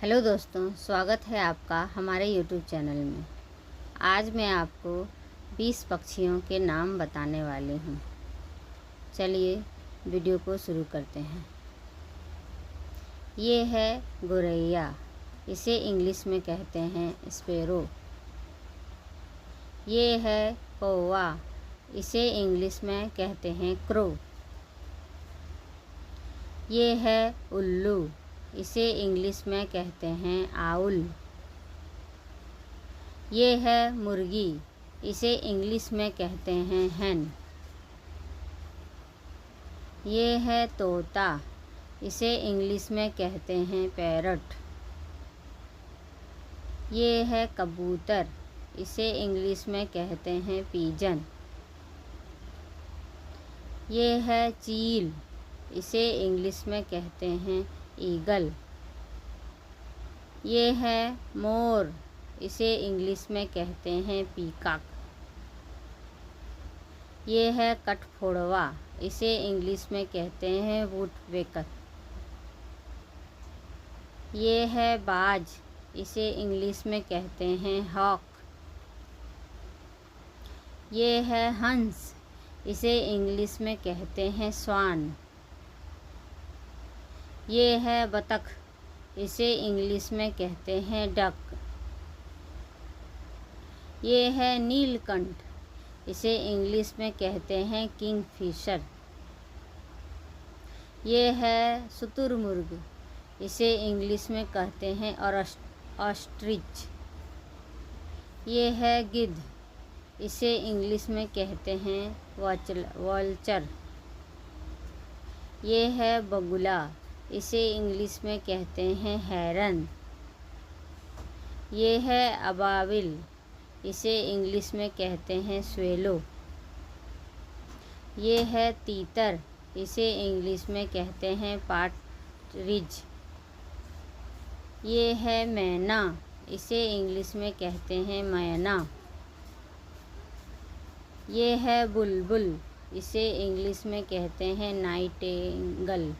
Hello दोस्तों, स्वागत है आपका हमारे यूट्यूब चैनल में। आज मैं आपको 20 पक्षियों के नाम बताने वाली हूँ। चलिए वीडियो को शुरू करते हैं। ये है गोरैया, इसे इंग्लिश में कहते हैं स्पैरो। ये है कौवा, इसे इंग्लिश में कहते हैं क्रो। ये है उल्लू, इसे इंग्लिश में कहते हैं आउल। ये है मुर्गी, इसे इंग्लिश में कहते हैं हैन। ये है तोता, इसे इंग्लिश में कहते हैं पैरट। ये है कबूतर, इसे इंग्लिश में कहते हैं पीजन। ये है चील, इसे इंग्लिश में कहते हैं ईगल। ये है मोर, इसे इंग्लिश में कहते हैं पीकॉक। ये है कठफोड़वा, इसे इंग्लिश में कहते हैं वुडपेकर। ये है बाज, इसे इंग्लिश में कहते हैं हॉक। ये है हंस, इसे इंग्लिश में कहते हैं स्वान। ये है बतख, इसे इंग्लिश में कहते हैं डक। ये है नीलकंठ, इसे इंग्लिश में कहते हैं किंगफिशर। ये है शुतुरमुर्ग, इसे इंग्लिश में कहते हैं ऑस्ट्रिच। ये है गिद्ध, इसे इंग्लिश में कहते हैं वल्चर। ये है बगुला, इसे इंग्लिश में कहते हैं हेरन। ये है अबाबिल, इसे इंग्लिश में कहते हैं स्वेलो। ये है तीतर, इसे इंग्लिश में कहते हैं पार्टरिज। ये है मैना, इसे इंग्लिश में कहते हैं मैना। ये है बुलबुल, इसे इंग्लिश में कहते हैं नाइटिंगेल।